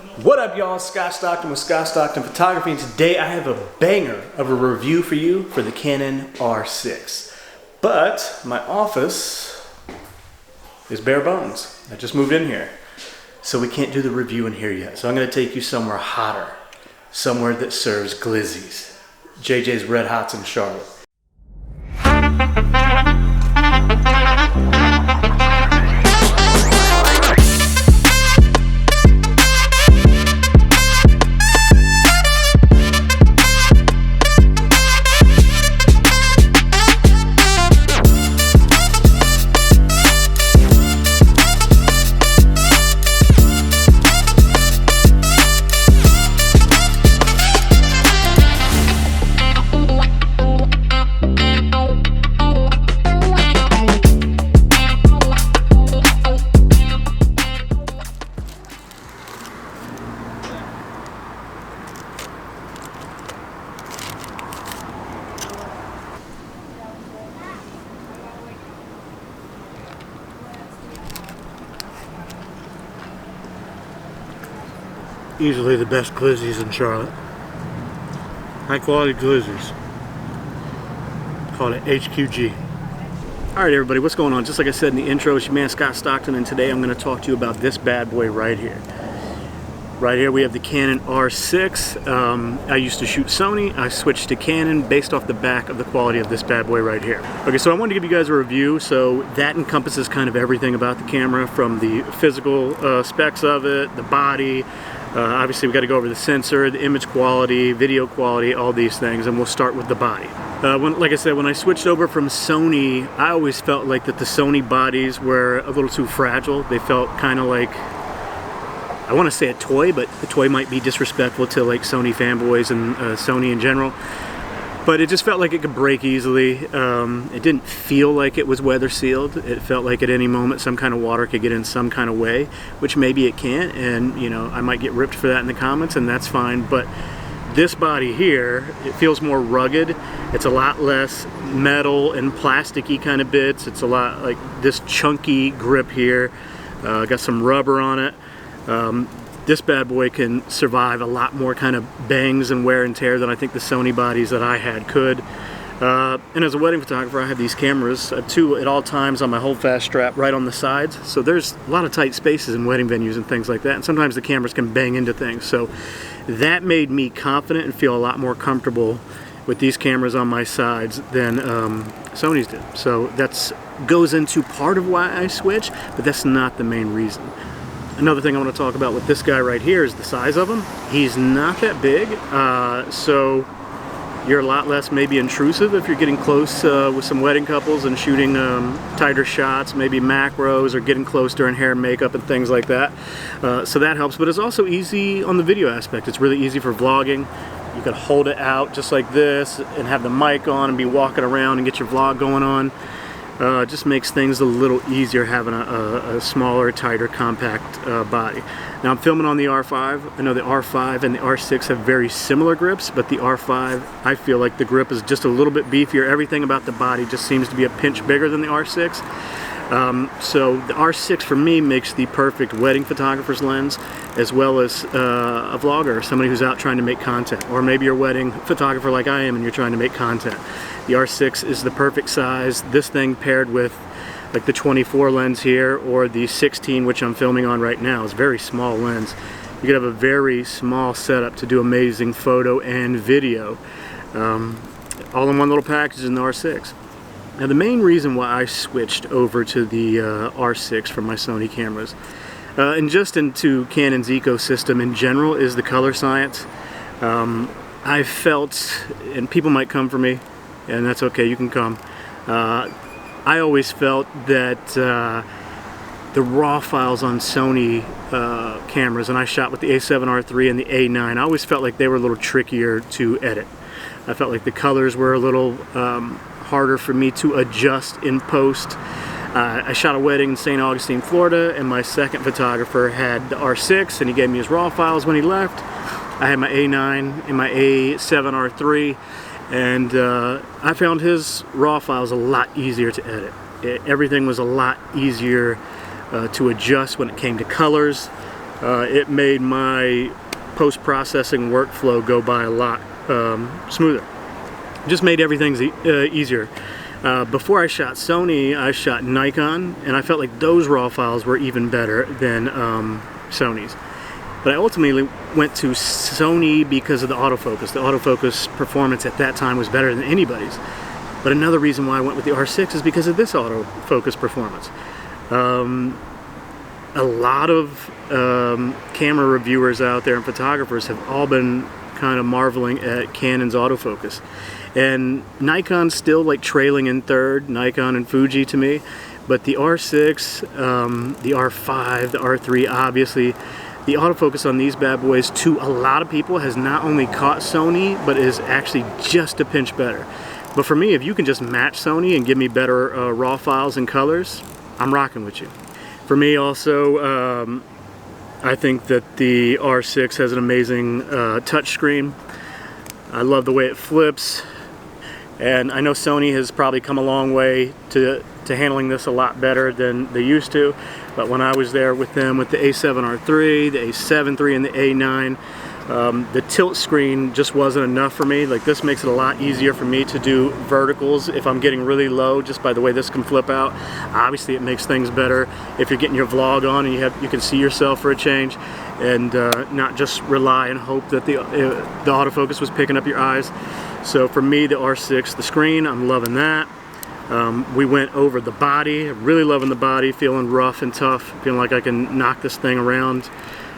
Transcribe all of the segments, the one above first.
What up, y'all? Scott Stockton with Scott Stockton Photography, and today I have a banger of a review for you for the Canon R6. But my office is bare bones. I just moved in here, so we can't do the review in here yet. So I'm going to take you somewhere hotter, somewhere that serves glizzies. JJ's Red Hots in Charlotte. Easily the best glizzies in Charlotte. High quality glizzies. Call it HQG. Alright everybody, what's going on? Just like I said in the intro, it's your man Scott Stockton, and today I'm going to talk to you about this bad boy right here. Right here we have the Canon R6. I used to shoot Sony. I switched to Canon based off the back of the quality of this bad boy right here. Okay, so I wanted to give you guys a review. So that encompasses kind of everything about the camera, from the physical specs of it, the body. Obviously we got to go over the sensor, the image quality, video quality, all these things, and we'll start with the body. Like I said, when I switched over from Sony, I always felt like that the Sony bodies were a little too fragile. They felt kind of like, I want to say a toy, but a toy might be disrespectful to like Sony fanboys and Sony in general. But it just felt like it could break easily. It didn't feel like it was weather sealed. It felt like at any moment some kind of water could get in some kind of way, which maybe it can't, and you know, I might get ripped for that in the comments, and that's fine. But this body here, it feels more rugged. It's a lot less metal and plasticky kind of bits. It's a lot like this chunky grip here. Got some rubber on it. This bad boy can survive a lot more kind of bangs and wear and tear than I think the Sony bodies that I had could. And as a wedding photographer, I have these cameras, two at all times on my holdfast strap right on the sides. So there's a lot of tight spaces in wedding venues and things like that. And sometimes the cameras can bang into things. So that made me confident and feel a lot more comfortable with these cameras on my sides than Sony's did. So that goes into part of why I switched, but that's not the main reason. Another thing I want to talk about with this guy right here is the size of him. He's not that big, so you're a lot less maybe intrusive if you're getting close with some wedding couples and shooting tighter shots, maybe macros, or getting close during hair and makeup and things like that. So that helps, but it's also easy on the video aspect. It's really easy for vlogging. You could hold it out just like this and have the mic on and be walking around and get your vlog going on. It just makes things a little easier having a smaller, tighter, compact body. Now I'm filming on the R5. I know the R5 and the R6 have very similar grips, but the R5, I feel like the grip is just a little bit beefier. Everything about the body just seems to be a pinch bigger than the R6. So the R6 for me makes the perfect wedding photographer's lens, as well as a vlogger, somebody who's out trying to make content, or maybe you're a wedding photographer like I am and you're trying to make content. The R6 is the perfect size. This thing paired with like the 24 lens here, or the 16, which I'm filming on right now, is a very small lens. You could have a very small setup to do amazing photo and video, all in one little package in the R6. Now the main reason why I switched over to the R6 from my Sony cameras, and just into Canon's ecosystem in general, is the color science. I felt, and people might come for me, and that's okay, you can come. I always felt that the raw files on Sony cameras, and I shot with the A7R3 and the A9, I always felt like they were a little trickier to edit. I felt like the colors were a little harder for me to adjust in post. I shot a wedding in St. Augustine, Florida, and my second photographer had the R6, and he gave me his raw files when he left. I had my A9 and my A7R3, and I found his raw files a lot easier to edit. Everything was a lot easier to adjust when it came to colors. it made my post-processing workflow go by a lot smoother. Just made everything easier. Before I shot Sony, I shot Nikon, and I felt like those raw files were even better than Sony's. But I ultimately went to Sony because of the autofocus. The autofocus performance at that time was better than anybody's. But another reason why I went with the R6 is because of this autofocus performance. A lot of camera reviewers out there and photographers have all been kind of marveling at Canon's autofocus. And Nikon's still like trailing in third, Nikon and Fuji to me. But the R6, the R5, the R3, obviously, the autofocus on these bad boys to a lot of people has not only caught Sony, but is actually just a pinch better. But for me, if you can just match Sony and give me better raw files and colors, I'm rocking with you. For me also, I think that the R6 has an amazing touch screen. I love the way it flips. And I know Sony has probably come a long way to handling this a lot better than they used to. But when I was there with them with the A7R3, the A7 III, and the A9, the tilt screen just wasn't enough for me. Like, this makes it a lot easier for me to do verticals if I'm getting really low, just by the way this can flip out. Obviously, it makes things better if you're getting your vlog on and you can see yourself for a change, and not just rely and hope that the autofocus was picking up your eyes. So for me, the R6, the screen, I'm loving that. We went over the body, really loving the body, feeling rough and tough, feeling like I can knock this thing around.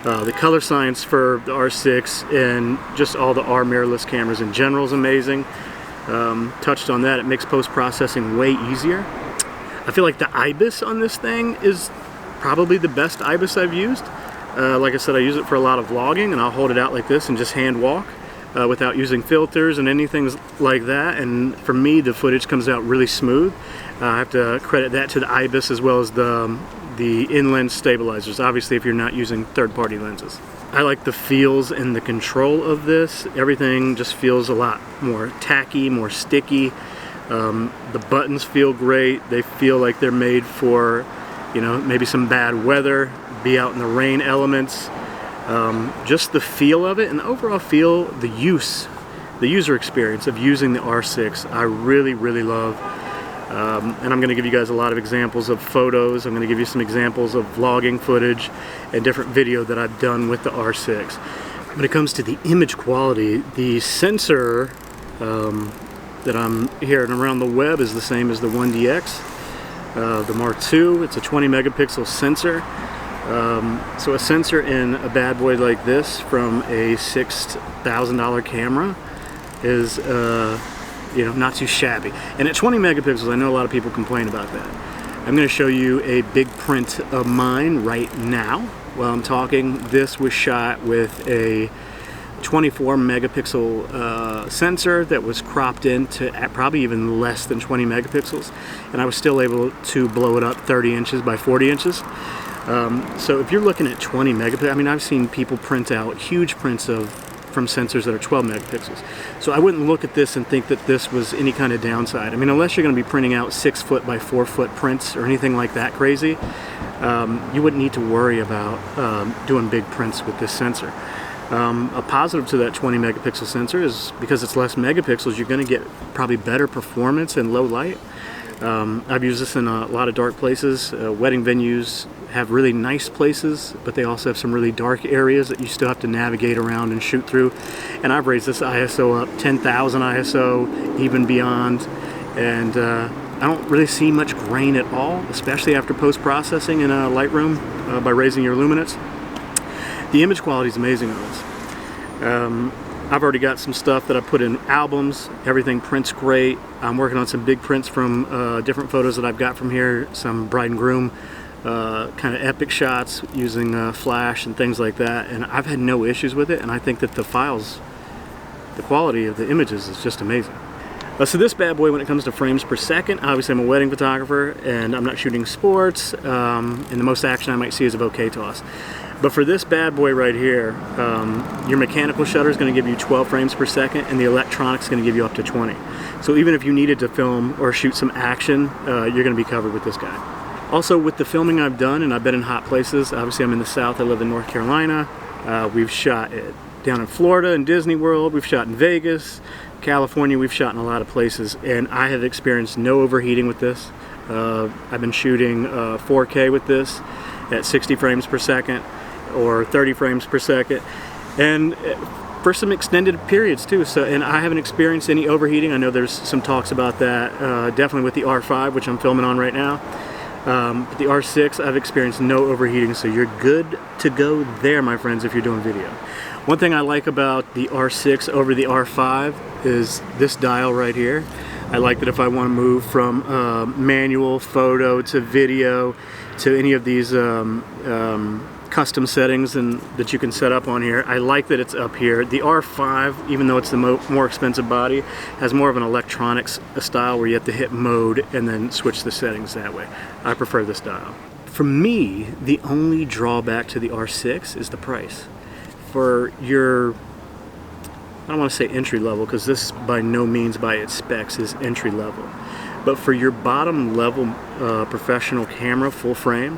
The color science for the R6 and just all the R mirrorless cameras in general is amazing. Touched on that, it makes post-processing way easier. I feel like the IBIS on this thing is probably the best IBIS I've used. Like I said, I use it for a lot of vlogging, and I'll hold it out like this and just hand walk without using filters and anything like that. And for me, the footage comes out really smooth. I have to credit that to the IBIS as well as the in-lens stabilizers, obviously if you're not using third-party lenses. I like the feels and the control of this. Everything just feels a lot more tacky, more sticky. The buttons feel great. They feel like they're made for, you know, maybe some bad weather, be out in the rain elements. Just the feel of it and the overall feel, the user experience of using the R6, I really, really love. And I'm going to give you guys a lot of examples of photos. I'm going to give you some examples of vlogging footage and different video that I've done with the R6. When it comes to the image quality, the sensor that I'm hearing around the web is the same as the 1DX, the Mark II. It's a 20 megapixel sensor. So a sensor in a bad boy like this from a $6,000 camera is you know, not too shabby. And at 20 megapixels, I know a lot of people complain about that. I'm going to show you a big print of mine right now while I'm talking. This was shot with a 24 megapixel sensor that was cropped into at probably even less than 20 megapixels, and I was still able to blow it up 30 inches by 40 inches. So if you're looking at 20 megapixels, I mean, I've seen people print out huge prints from sensors that are 12 megapixels. So I wouldn't look at this and think that this was any kind of downside. I mean, unless you're going to be printing out 6 foot by 4 foot prints or anything like that crazy, you wouldn't need to worry about doing big prints with this sensor. A positive to that 20 megapixel sensor is because it's less megapixels, you're going to get probably better performance in low light. I've used this in a lot of dark places. Wedding venues have really nice places, but they also have some really dark areas that you still have to navigate around and shoot through. And I've raised this ISO up 10,000 ISO, even beyond, and I don't really see much grain at all, especially after post-processing in Lightroom by raising your luminance. The image quality is amazing on this. I've already got some stuff that I put in albums. Everything prints great. I'm working on some big prints from different photos that I've got from here, some bride and groom kind of epic shots using flash and things like that, and I've had no issues with it, and I think that the files, the quality of the images is just amazing. So this bad boy, when it comes to frames per second, obviously I'm a wedding photographer and I'm not shooting sports, and the most action I might see is a bouquet toss. But for this bad boy right here, your mechanical shutter is going to give you 12 frames per second, and the electronic is going to give you up to 20. So even if you needed to film or shoot some action, you're going to be covered with this guy. Also, with the filming I've done, and I've been in hot places, obviously I'm in the South, I live in North Carolina, we've shot it down in Florida in Disney World, we've shot in Vegas, California, we've shot in a lot of places, and I have experienced no overheating with this. I've been shooting 4K with this at 60 frames per second or 30 frames per second, and for some extended periods too. So, and I haven't experienced any overheating. I know there's some talks about that, definitely with the R5, which I'm filming on right now. But the R6, I've experienced no overheating, so you're good to go there, my friends, if you're doing video. One thing I like about the R6 over the R5 is this dial right here. I like that if I want to move from manual, photo, to video, to any of these custom settings that you can set up on here, I like that it's up here. The R5, even though it's the more expensive body, has more of an electronics style where you have to hit mode and then switch the settings that way. I prefer this dial. For me, the only drawback to the R6 is the price. For your, I don't want to say entry level, because this by no means by its specs is entry level, but for your bottom level professional camera, full frame,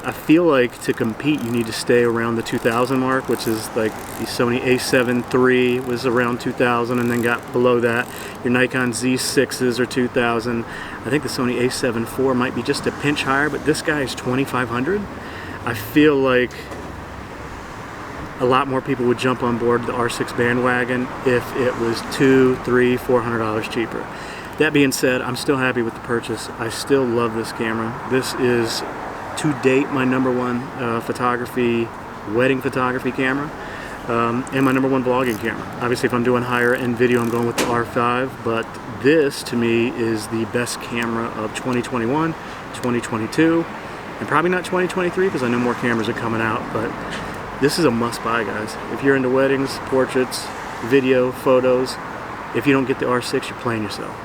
I feel like to compete you need to stay around the 2000 mark, which is like the Sony a7 III was around 2000, and then got below that. Your Nikon Z6s are 2000. I think the Sony a7 IV might be just a pinch higher, but this guy is 2500. I feel like a lot more people would jump on board the R6 bandwagon if it was $200, $300, $400 cheaper. That being said, I'm still happy with the purchase. I still love this camera. This is, to date, my #1 photography, wedding photography camera, and my #1 vlogging camera. Obviously, if I'm doing higher end video, I'm going with the R5, but this, to me, is the best camera of 2021, 2022, and probably not 2023, because I know more cameras are coming out, but this is a must-buy, guys. If you're into weddings, portraits, video, photos, if you don't get the R6, you're playing yourself.